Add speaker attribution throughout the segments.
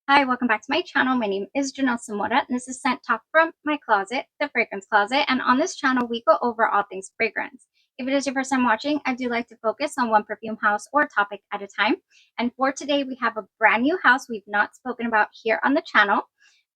Speaker 1: Hi, welcome back to my channel. My name is Janelle Samora, and this is Scent Talk from my closet, the fragrance closet. And on this channel, we go over all things fragrance. If it is your first time watching, I do like to focus on one perfume house or topic at a time. And for today, we have a brand new house we've not spoken about here on the channel,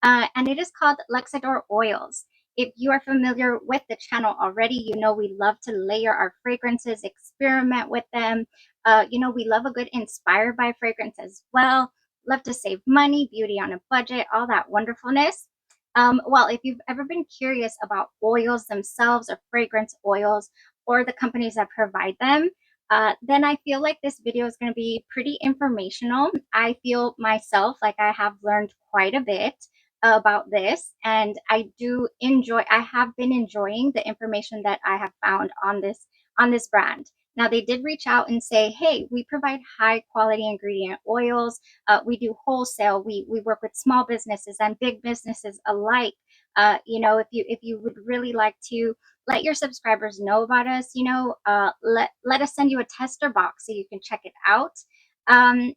Speaker 1: and it is called LUXODOR Oils. If you are familiar with the channel already, you know we love to layer our fragrances, experiment with them. We love a good inspired by fragrance as well. Love to save money, beauty on a budget, all that wonderfulness. Well, if you've ever been curious about oils themselves or fragrance oils or the companies that provide them, then I feel like this video is going to be pretty informational. I feel myself like I have learned quite a bit about this, and I have been enjoying the information that I have found on this brand. Now, they did reach out and say, hey, we provide high quality ingredient oils. We do wholesale. We work with small businesses and big businesses alike. If you would really like to let your subscribers know about us, let us send you a tester box so you can check it out.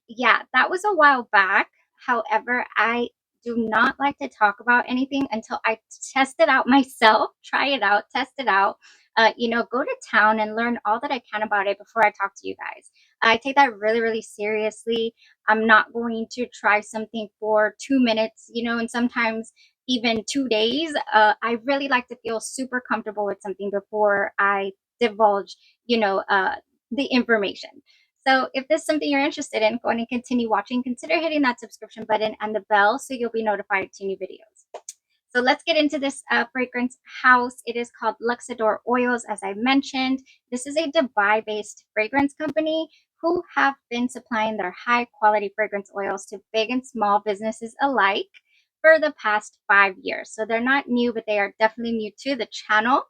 Speaker 1: Yeah, that was a while back. However, I do not like to talk about anything until I test it out myself, try it out, test it out. Go to town and learn all that I can about it before I talk to you guys. I take that really, really seriously. I'm not going to try something for 2 minutes, and sometimes even 2 days. I really like to feel super comfortable with something before I divulge, the information. So if this is something you're interested in, go ahead and continue watching. Consider hitting that subscription button and the bell so you'll be notified to new videos. So let's get into this fragrance house. It is called LUXODOR Oils, as I mentioned. This is a Dubai-based fragrance company who have been supplying their high-quality fragrance oils to big and small businesses alike for the past 5 years. So they're not new, but they are definitely new to the channel.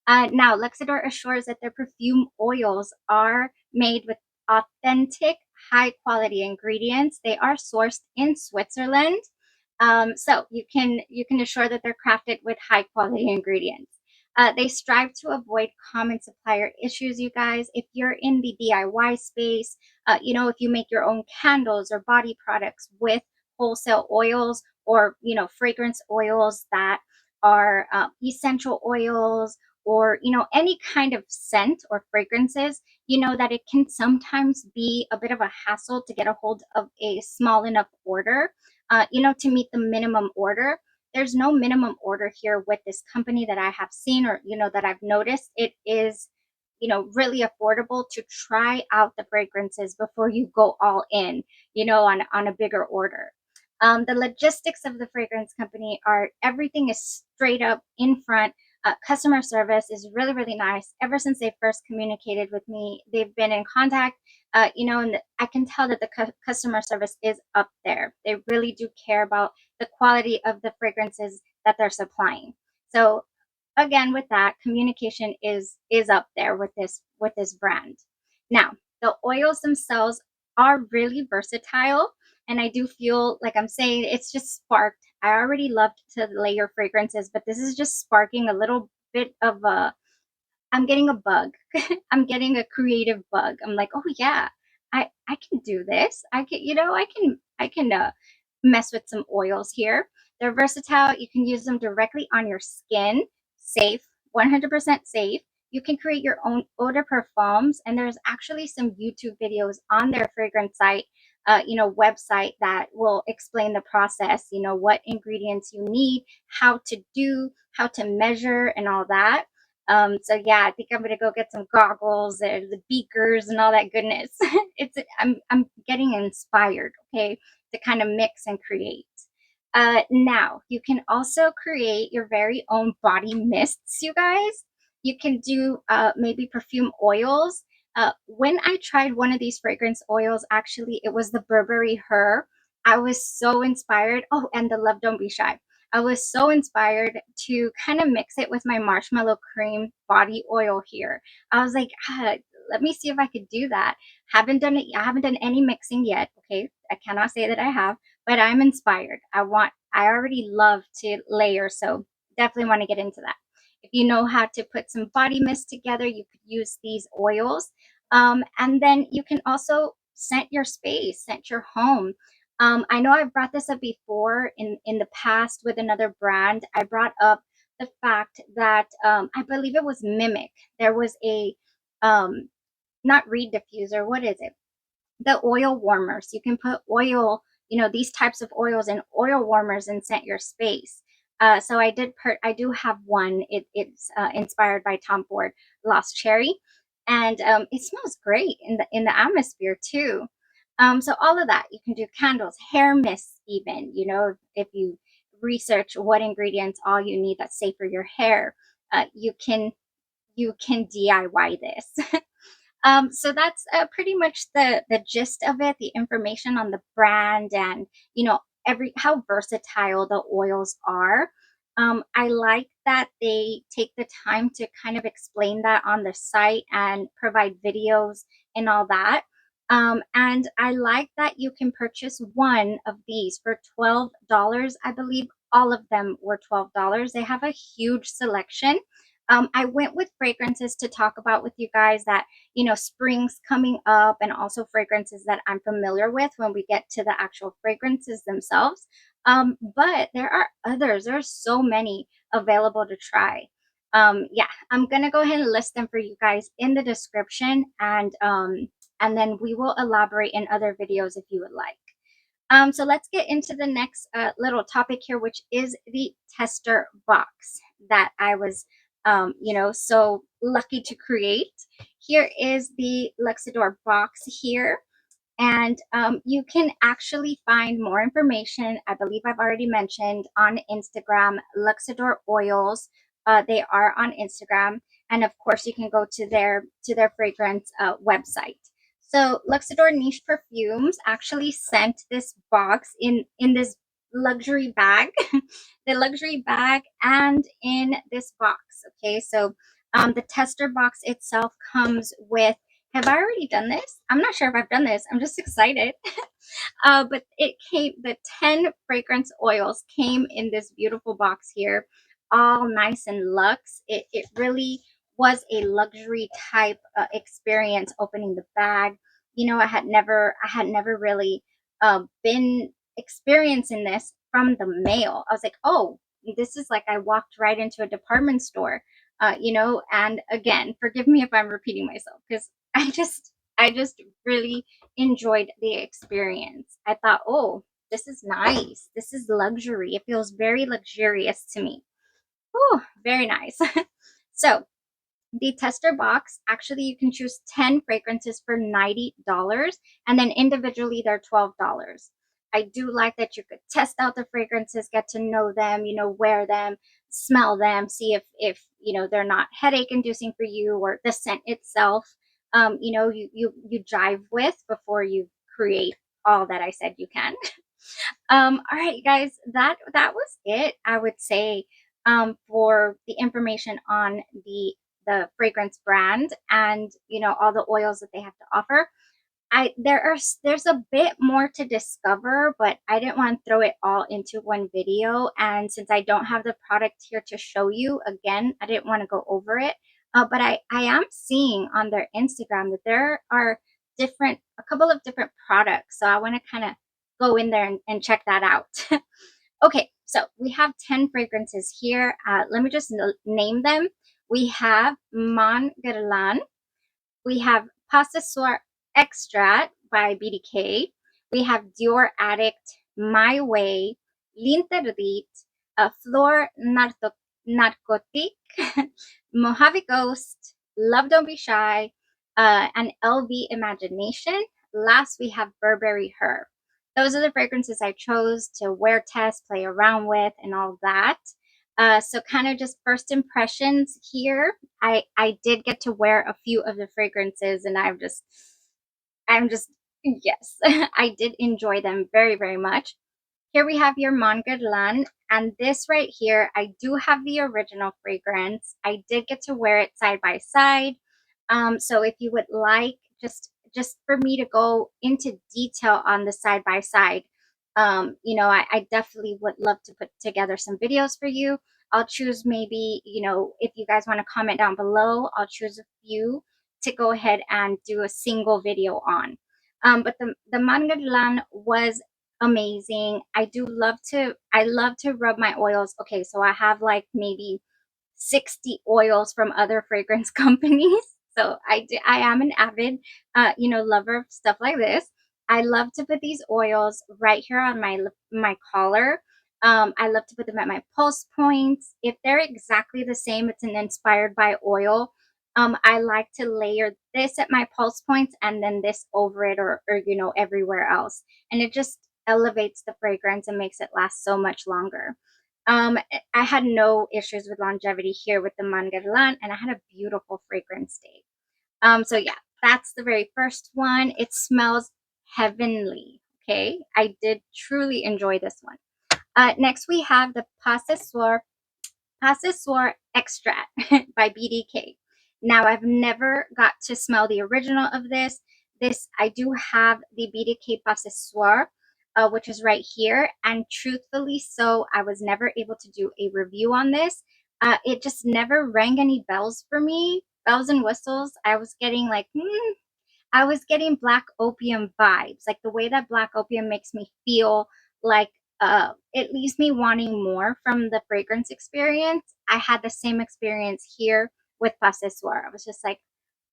Speaker 1: Now, LUXODOR assures that their perfume oils are made with authentic, high-quality ingredients. They are sourced in Switzerland, so you can assure that they're crafted with high quality ingredients. They strive to avoid common supplier issues, you guys. If you're in the DIY space, if you make your own candles or body products with wholesale oils or, fragrance oils that are essential oils or, any kind of scent or fragrances, you know that it can sometimes be a bit of a hassle to get a hold of a small enough order, to meet the minimum order. There's no minimum order here with this company that I have seen or, that I've noticed. It is, really affordable to try out the fragrances before you go all in, on a bigger order. The logistics of the fragrance company are everything is straight up in front. Customer service is really, really nice. Ever since they first communicated with me, they've been in contact, and I can tell that the customer service is up there. They really do care about the quality of the fragrances that they're supplying. So again, with that, communication is up there with this brand. Now, the oils themselves are really versatile, and I do feel like I'm saying it's just sparked. I already loved to layer fragrances, but this is just sparking a little bit of a, I'm getting a bug. I'm getting a creative bug. I'm like, oh yeah, I can do this. I can mess with some oils here. They're versatile. You can use them directly on your skin. Safe, 100% safe. You can create your own eau de perfumes, and there's actually some YouTube videos on their fragrance site, website that will explain the process. What ingredients you need, how to measure, and all that. So yeah, I think I'm gonna go get some goggles and the beakers and all that goodness. I'm getting inspired, okay, to kind of mix and create. Now you can also create your very own body mists, you guys. You can do maybe perfume oils. When I tried one of these fragrance oils, actually, it was the Burberry Her. I was so inspired. Oh, and the Love Don't Be Shy. I was so inspired to kind of mix it with my marshmallow cream body oil here. I was like, let me see if I could do that. Haven't done it. I haven't done any mixing yet. Okay, I cannot say that I have, but I'm inspired. I already love to layer, so definitely want to get into that. If you know how to put some body mist together, you could use these oils. And then you can also scent your space, scent your home. I know I've brought this up before in the past with another brand. I brought up the fact that I believe it was Mimic. There was a not reed diffuser. What is it? The oil warmers. You can put oil, these types of oils in oil warmers and scent your space. So I do have one. It's inspired by Tom Ford Lost Cherry, and it smells great in the atmosphere too. So all of that, you can do candles, hair mists, even. If you research what ingredients all you need that's safe for your hair, you can DIY this. So that's pretty much the gist of it, the information on the brand, and every how versatile the oils are. I like that they take the time to kind of explain that on the site and provide videos and all that. And I like that you can purchase one of these for $12. I believe all of them were $12. They have a huge selection. I went with fragrances to talk about with you guys that spring's coming up, and also fragrances that I'm familiar with when we get to the actual fragrances themselves. But there are others. There are so many available to try. Yeah, I'm gonna go ahead and list them for you guys in the description, and then we will elaborate in other videos if you would like. So let's get into the next little topic here, which is the tester box that I was, so lucky to create. Here is the LUXODOR box here, and you can actually find more information. I believe I've already mentioned on Instagram, LUXODOR Oils. They are on Instagram, and of course, you can go to their fragrance website. So Luxodor Niche Perfumes actually sent this box in this luxury bag, the luxury bag, and in this box. Okay, so the tester box itself comes with. Have I already done this? I'm not sure if I've done this. I'm just excited. But the 10 fragrance oils came in this beautiful box here, all nice and luxe. It really was a luxury type experience opening the bag. I had never really been experiencing this from the mail. I was like, oh, this is like I walked right into a department store, and again, forgive me if I'm repeating myself, because I just really enjoyed the experience. I thought, oh, this is nice. This is luxury. It feels very luxurious to me. Oh, very nice. So the tester box, actually, you can choose 10 fragrances for $90, and then individually they're $12. I do like that you could test out the fragrances, get to know them, wear them, smell them, see if they're not headache inducing for you, or the scent itself, you jive with before you create all that I said you can. All right, guys, that was it. I would say for the information on the fragrance brand, and all the oils that they have to offer. There's a bit more to discover, but I didn't want to throw it all into one video. And since I don't have the product here to show you again, I didn't want to go over it. But I am seeing on their Instagram that there are a couple of different products. So I want to kind of go in there and check that out. Okay, so we have 10 fragrances here. Let me just name them. We have Mon Guerlain. We have Ce Soir Extrait by BDK. We have Dior Addict, My Way, L'Interdit, Flor Narcotique, Mojave Ghost, Love Don't Be Shy, and LV Imagination. Last, we have Burberry Her. Those are the fragrances I chose to wear test, play around with, and all that. So kind of just first impressions here. I did get to wear a few of the fragrances, and I'm just yes, I did enjoy them very, very much. Here we have your Mon Guerlain, and this right here, I do have the original fragrance. I did get to wear it side by side. So if you would like just for me to go into detail on the side by side, I definitely would love to put together some videos for you. I'll choose maybe, if you guys want to comment down below, I'll choose a few to go ahead and do a single video on. But the Mon Guerlain was amazing. I love to rub my oils. Okay, so I have like maybe 60 oils from other fragrance companies. So I am an avid, lover of stuff like this. I love to put these oils right here on my collar. I love to put them at my pulse points. If they're exactly the same, it's an inspired by oil. I like to layer this at my pulse points and then this over it, or everywhere else. And it just elevates the fragrance and makes it last so much longer. I had no issues with longevity here with the Mon Guerlain, and I had a beautiful fragrance day. So yeah, that's the very first one. It smells heavenly. Okay, I did truly enjoy this one. Next we have the Ce Soir Extrait by BDK. Now, I've never got to smell the original of this. I do have the BDK Ce Soir, which is right here. And truthfully, so I was never able to do a review on this. It just never rang any bells for me, bells and whistles. I was getting like, I was getting Black Opium vibes, like the way that Black Opium makes me feel like it leaves me wanting more from the fragrance experience. I had the same experience here with Ce Soir. I was just like,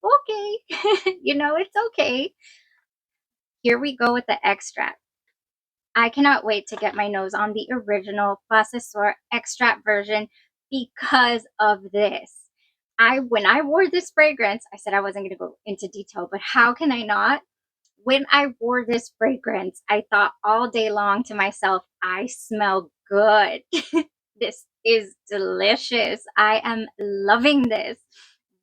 Speaker 1: okay, it's okay. Here we go with the extract. I cannot wait to get my nose on the original Ce Soir extract version because of this. When I wore this fragrance, I said I wasn't going to go into detail, but how can I not? When I wore this fragrance, I thought all day long to myself, I smell good. This is delicious. I am loving this.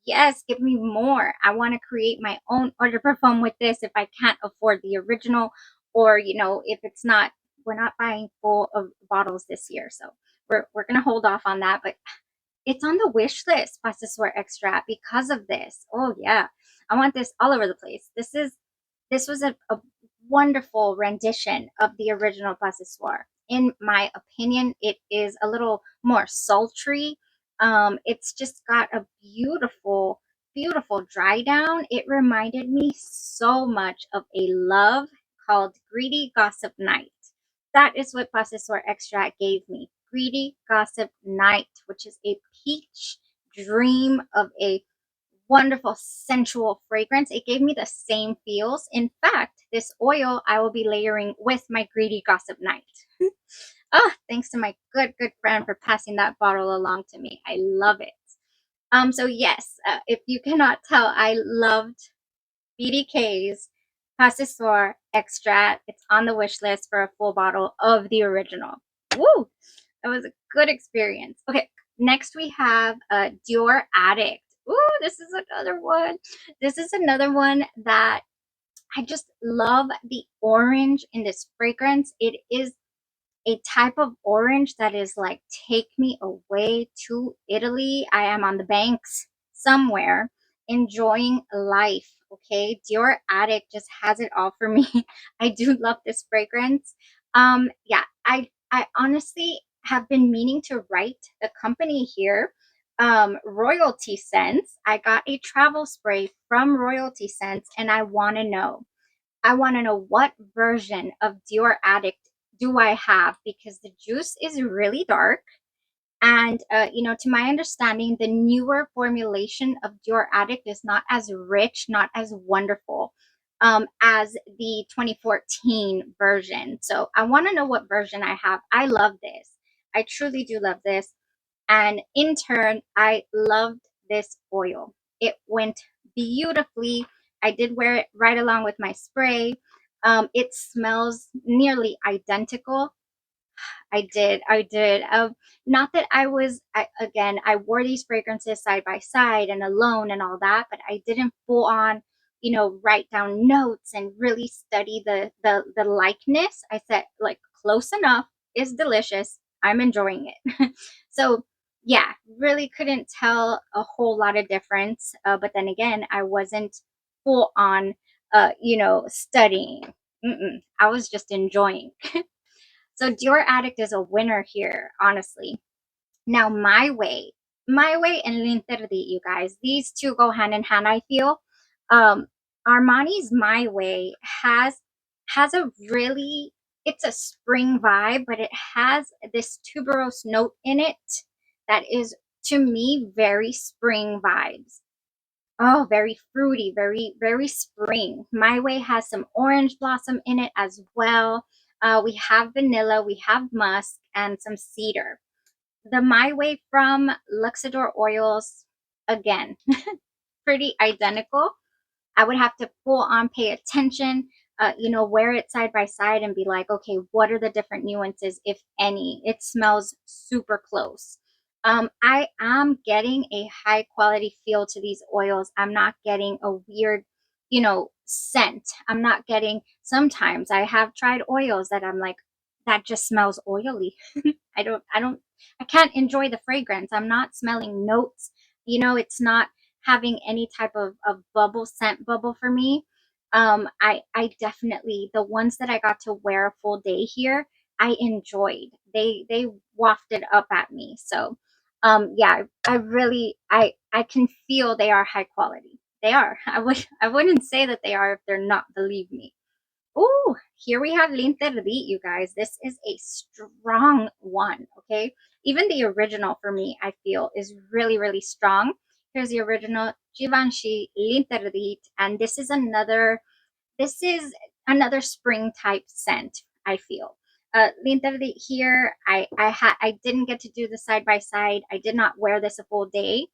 Speaker 1: Yes, give me more. I want to create my own eau de parfum with this if I can't afford the original, or if it's not, we're not buying full of bottles this year. So we're gonna hold off on that. But it's on the wish list, Ce Soir Extra, because of this. Oh yeah. I want this all over the place. This was a wonderful rendition of the original Passoir. In my opinion, it is a little more sultry. It's just got a beautiful, beautiful dry down. It reminded me so much of a love called Greedy Gossip Night. That is what Passoir Extract gave me. Greedy Gossip Night, which is a peach dream of a wonderful sensual fragrance. It gave me the same feels. In fact, this oil I will be layering with my Greedy Gossip Night. Thanks to my good friend for passing that bottle along to me. I love it. So yes, if you cannot tell, I loved BDK's Ce Soir Extract. It's on the wish list for a full bottle of the original. Woo! That was a good experience. Okay, next we have Dior Addict. Ooh, this is another one. This is another one that I just love the orange in this fragrance. It is a type of orange that is like, take me away to Italy. I am on the banks somewhere enjoying life. Okay, Dior Addict just has it all for me. I do love this fragrance. Yeah, I honestly have been meaning to write the company here. Royalty Scents. I got a travel spray from Royalty Scents, and I want to know. What version of Dior Addict do I have, because the juice is really dark. And, to my understanding, the newer formulation of Dior Addict is not as rich, not as wonderful as the 2014 version. So I want to know what version I have. I love this. I truly do love this. And in turn, I loved this oil. It went beautifully. I did wear it right along with my spray. It smells nearly identical. I did. Not that I wore these fragrances side by side and alone and all that, but I didn't full on, write down notes and really study the likeness. I said, like, close enough is delicious. I'm enjoying it. So yeah, really couldn't tell a whole lot of difference. But then again, I wasn't full on, studying. I was just enjoying. So Dior Addict is a winner here, honestly. Now, My Way and L'Interdit, you guys, these two go hand in hand, I feel. Um, Armani's My Way has a really it's a spring vibe, but it has this tuberose note in it that is, to me, very spring vibes. Oh, very fruity, very spring. My Way has some orange blossom in it as well. We have vanilla, we have musk, and some cedar. The My Way from Luxodor Oils, again, pretty identical. I would have to full on pay attention, wear it side by side and be like, okay, what are the different nuances, if any? It smells super close. I am getting a high quality feel to these oils. I'm not getting a weird, scent. I'm not getting, sometimes I have tried oils that I'm like, that just smells oily. I can't enjoy the fragrance. I'm not smelling notes. It's not having any type of bubble scent bubble for me. I definitely, the ones that I got to wear a full day here, I enjoyed. They wafted up at me. So yeah, I really I can feel they are high quality. They are. I wouldn't say that they are if they're not, believe me. Oh, here we have L'Interdit, you guys. This is a strong one, okay? Even the original for me, I feel, is really, really strong. Here's the original Givenchy L'Interdit, and this is another spring type scent, I feel. L'Interdit here, I didn't get to do the side by side. I did not wear this a full day.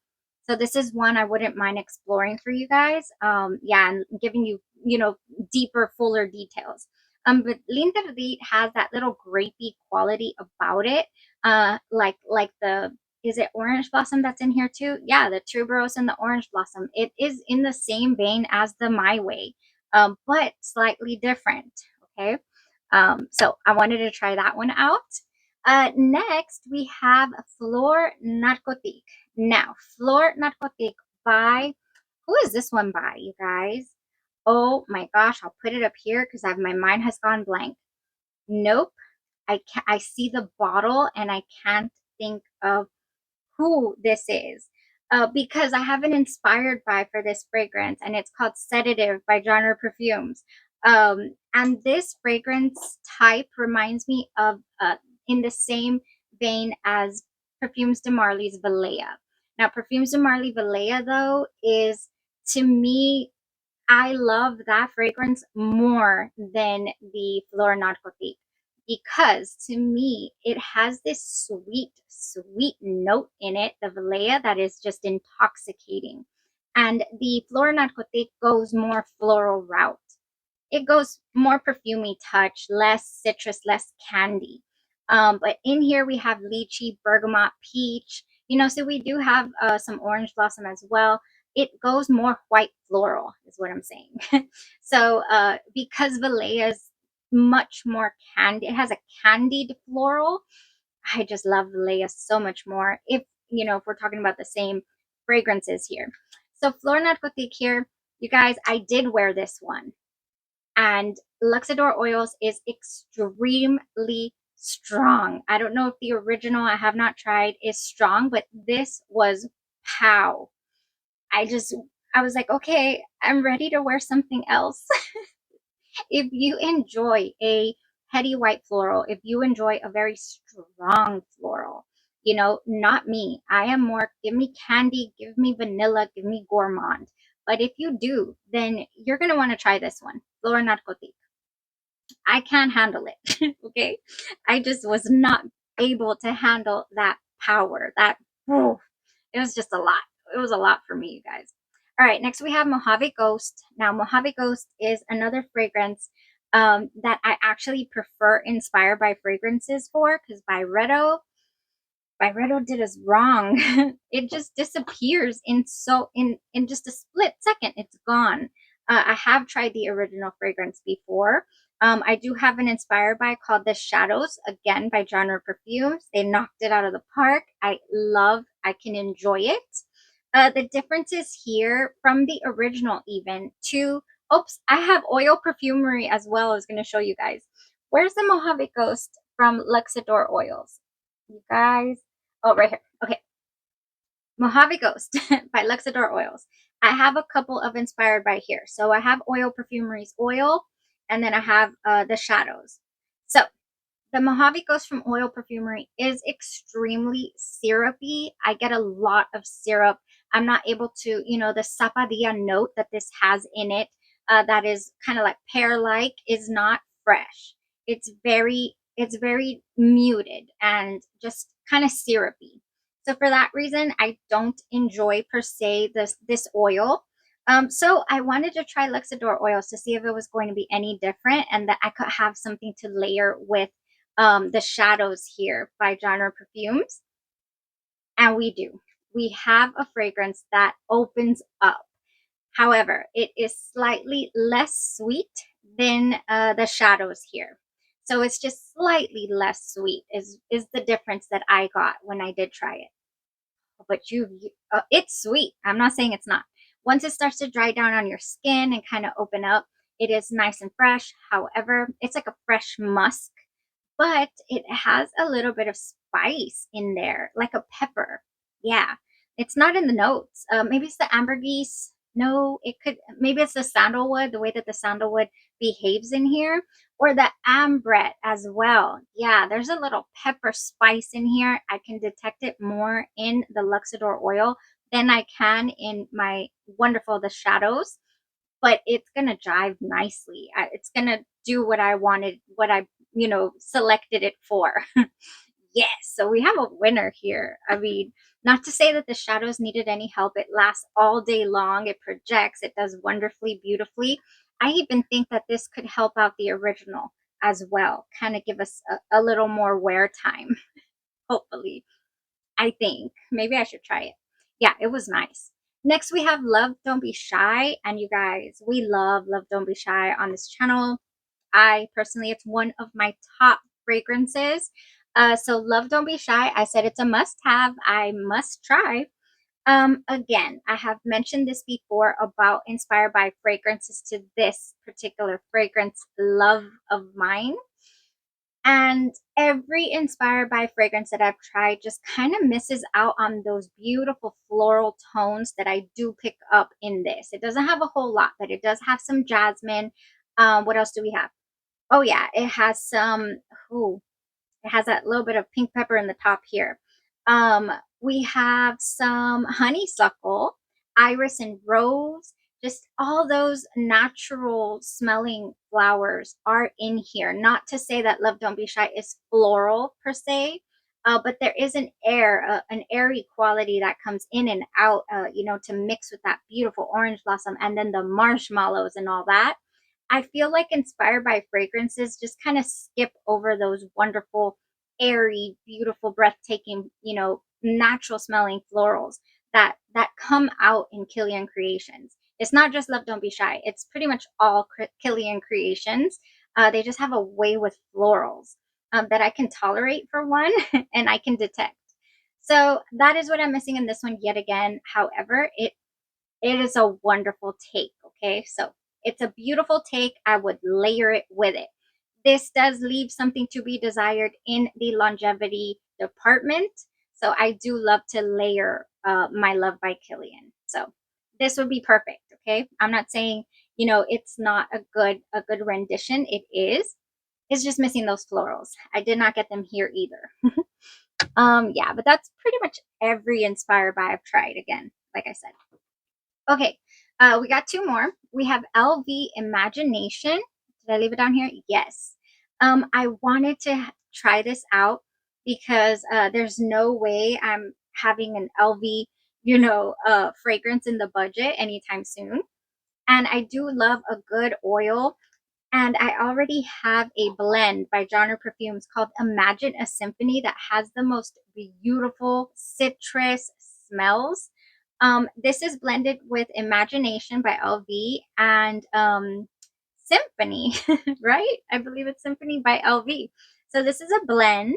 Speaker 1: So this is one I wouldn't mind exploring for you guys. Yeah, and giving you, deeper, fuller details. But L'Interdit has that little grapey quality about it. Like the, is it orange blossom that's in here too? Yeah, the tuberose and the orange blossom. It is in the same vein as the My Way, but slightly different. Okay. So I wanted to try that one out. Next, we have Flor Narcotique. Now, Flor Narcotique by, who is this one by, you guys? Oh my gosh, I'll put it up here because my mind has gone blank. Nope. I see the bottle and I can't think of who this is, because I have an inspired by for this fragrance, and it's called Sedative by Genre Perfumes. And this fragrance type reminds me of, in the same vein as Perfumes de Marly's Valea. Now, Perfumes de Marly Valea, though, is, to me, I love that fragrance more than the Flor Narcotique, because to me it has this sweet, sweet note in it, the Valea, that is just intoxicating. And the Flor Narcotique goes more floral route. It goes more perfumey touch, less citrus, less candy. But in here we have lychee, bergamot, peach. So we do have some orange blossom as well. It goes more white floral, is what I'm saying. So because Valea is much more candy, it has a candied floral. I just love Valea so much more. If we're talking about the same fragrances here. So Flor Narcotique here, you guys, I did wear this one. And Luxodor Oils is extremely strong. I don't know if the original, I have not tried, is strong, but this was pow. I was like, okay, I'm ready to wear something else. If you enjoy a heady white floral, if you enjoy a very strong floral, not me. I am more, give me candy, give me vanilla, give me gourmand. But if you do, then you're going to want to try this one, Flor Narcotique. I can't handle it. Okay. I just was not able to handle that power. It was just a lot. It was a lot for me, you guys. All right. Next, we have Mojave Ghost. Now, Mojave Ghost is another fragrance that I actually prefer inspired by fragrances for, because Byredo did us wrong. It just disappears in just a split second. It's gone. I have tried the original fragrance before. I do have an inspired by called The Shadows, again by Genre Perfumes. They knocked it out of the park. I can enjoy it. The differences here from the original, even to, oops, I have oil perfumery as well. I was going to show you guys. Where's the Mojave Ghost from Luxodor Oils? You guys, oh, right here. Okay. Mojave Ghost by Luxodor Oils. I have a couple of inspired by here. So I have Oil Perfumery's oil, and then I have the Shadows. So The Mojave Ghost from Oil Perfumery is extremely syrupy. I get a lot of syrup. I'm not able to, the sapadilla note that this has in it, that is kind of like pear-like, is not fresh. It's very muted and just kind of syrupy. So for that reason, I don't enjoy per se this oil. So I wanted to try LUXODOR oils to see if it was going to be any different and that I could have something to layer with the shadows here by Genre Perfumes. And we do. We have a fragrance that opens up. However, it is slightly less sweet than the shadows here. So it's just slightly less sweet is the difference that I got when I did try it. But it's sweet. I'm not saying it's not. Once it starts to dry down on your skin and kind of open up, it is nice and fresh. However, it's like a fresh musk, but it has a little bit of spice in there, like a pepper. Yeah, it's not in the notes. Maybe it's the ambergris. No, it could, maybe it's the sandalwood, the way that the sandalwood behaves in here, or the ambrette as well. Yeah, there's a little pepper spice in here. I can detect it more in the LUXODOR oil than I can in my wonderful The Shadows, but it's gonna jive nicely. It's gonna do what I wanted, what I, selected it for. Yes, so we have a winner here. I mean, not to say that the shadows needed any help. It lasts all day long. It projects. It does wonderfully, beautifully. I even think that this could help out the original as well. Kind of give us a little more wear time, hopefully. I think. Maybe I should try it. Yeah, it was nice. Next, we have Love Don't Be Shy. And you guys, we love Love Don't Be Shy on this channel. I personally, it's one of my top fragrances. So Love Don't Be Shy, I said it's a must have. I must try. Again, I have mentioned this before about inspired by fragrances to this particular fragrance, Love of Mine. And every inspired by fragrance that I've tried just kind of misses out on those beautiful floral tones that I do pick up in this. It doesn't have a whole lot, but it does have some jasmine. What else do we have? Oh yeah, it has some, ooh, it has that little bit of pink pepper in the top here. We have some honeysuckle, iris and rose, just all those natural smelling flowers are in here. Not to say that Love Don't Be Shy is floral per se, but there is an an airy quality that comes in and out, to mix with that beautiful orange blossom and then the marshmallows and all that. I feel like inspired by fragrances just kind of skip over those wonderful, airy, beautiful, breathtaking, natural smelling florals that come out in Killian Creations. It's not just Love Don't Be Shy. It's pretty much all Killian Creations. They just have a way with florals that I can tolerate for one and I can detect. So that is what I'm missing in this one yet again. However, it is a wonderful take, okay? So it's a beautiful take. I would layer it with it. This does leave something to be desired in the longevity department. So I do love to layer my Love by Killian. So this would be perfect, okay? I'm not saying, it's not a good rendition. It is. It's just missing those florals. I did not get them here either. Yeah, but that's pretty much every inspired by I've tried again, like I said. Okay, we got two more. We have LV Imagination. Did I leave it down here? Yes. I wanted to try this out because there's no way I'm having an LV, fragrance in the budget anytime soon. And I do love a good oil. And I already have a blend by Genre Perfumes called Imagine a Symphony that has the most beautiful citrus smells. This is blended with Imagination by LV and Symphony, right? I believe it's Symphony by LV. So this is a blend,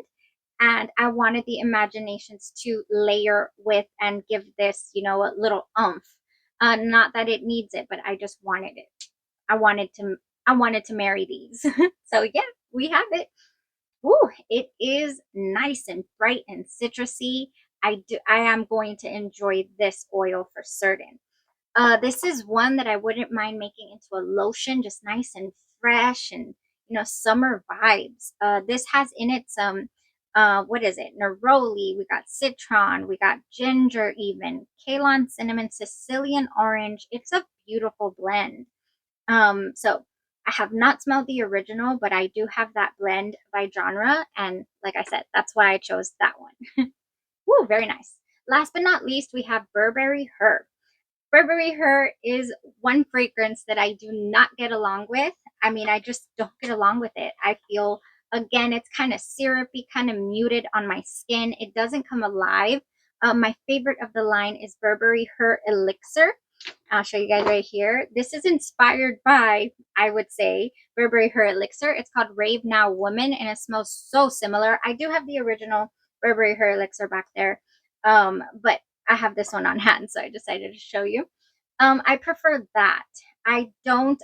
Speaker 1: and I wanted the Imaginations to layer with and give this, a little oomph. Not that it needs it, but I just wanted it. I wanted to I wanted to marry these. So yeah, we have it. Ooh, it is nice and bright and citrusy. I am going to enjoy this oil for certain. This is one that I wouldn't mind making into a lotion, just nice and fresh and, summer vibes. This has in it some, what is it? Neroli, we got citron, we got ginger even, Ceylon cinnamon, Sicilian orange. It's a beautiful blend. So I have not smelled the original, but I do have that blend by genre. And like I said, that's why I chose that one. Woo, very nice. Last but not least, we have Burberry Her. Burberry Her is one fragrance that I do not get along with. I mean, I just don't get along with it. I feel, again, it's kind of syrupy, kind of muted on my skin. It doesn't come alive. My favorite of the line is Burberry Her Elixir. I'll show you guys right here. This is inspired by, I would say, Burberry Her Elixir. It's called Rave Now Woman, and it smells so similar. I do have the original Burberry Her Elixir back there, but I have this one on hand, so I decided to show you. I prefer that. I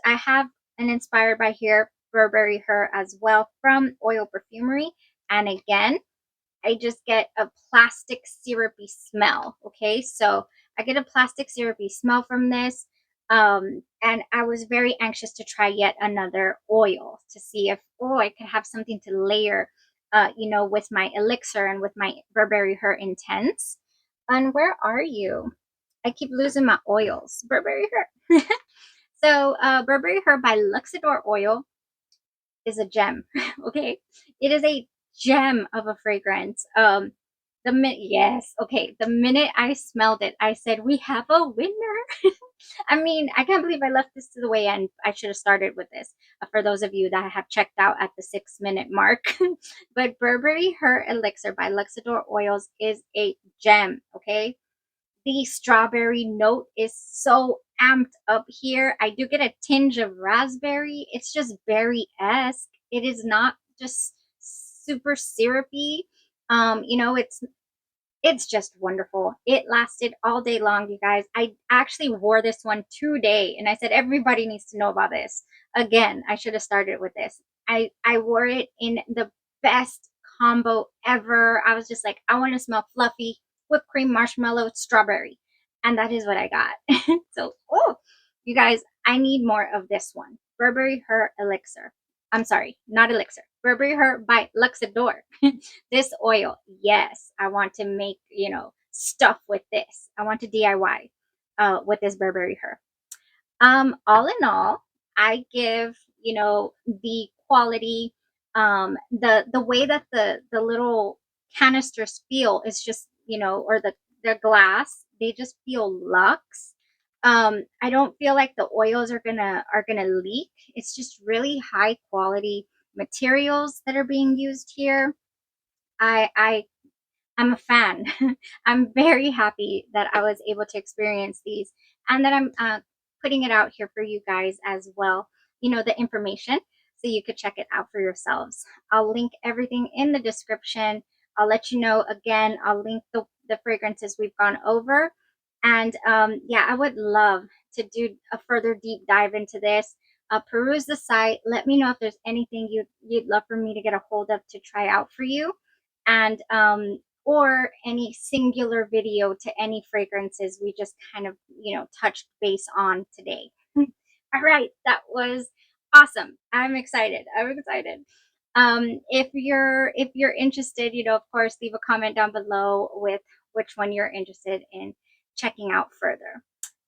Speaker 1: have an inspired by here Burberry Her as well from Oil Perfumery. And again, I just get a plastic syrupy smell. Okay, so I get a plastic syrupy smell from this. And I was very anxious to try yet another oil to see if, oh, I could have something to layer, with my elixir and with my Burberry Her Intense. And where are you? I keep losing my oils. Burberry Her. So Burberry Her by LUXODOR oil is a gem. Okay, it is a gem of a fragrance. The minute I smelled it, I said, we have a winner. I mean, I can't believe I left this to the way end. I should have started with this for those of you that have checked out at the 6-minute mark. But Burberry Her Elixir by LUXODOR Oils is a gem. Okay, the strawberry note is so amped up here. I do get a tinge of raspberry. It's just berry-esque. It is not just super syrupy. It's just wonderful. It lasted all day long, you guys. I actually wore this one today, and I said everybody needs to know about this. Again, I should have started with this. I wore it in the best combo ever. I was just like, I want to smell fluffy, whipped cream, marshmallow, strawberry, and that is what I got. So, oh, you guys, I need more of this one. Burberry Her Elixir. I'm sorry, not Elixir. Burberry Her by LUXODOR. This oil, yes, I want to make, stuff with this. I want to DIY with this Burberry Her. All in all, I give, the quality, the way that the little canisters feel is just, or the glass, they just feel luxe. I don't feel like the oils are gonna leak. It's just really high quality materials that are being used here. I'm a fan. I'm very happy that I was able to experience these and that I'm putting it out here for you guys as well. The information so you could check it out for yourselves. I'll link everything in the description. I'll let you know again. I'll link the fragrances we've gone over. And yeah, I would love to do a further deep dive into this. Peruse the site. Let me know if there's anything you'd love for me to get a hold of to try out for you. And or any singular video to any fragrances we just kind of, touched base on today. All right, that was awesome. I'm excited. I'm excited. If you're interested, of course, leave a comment down below with which one you're interested in checking out further.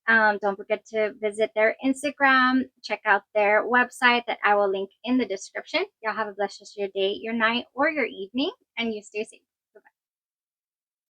Speaker 1: Don't forget to visit their Instagram, check out their website that I will link in the description. Y'all have a blessed rest of your day, your night, or your evening, and you stay safe.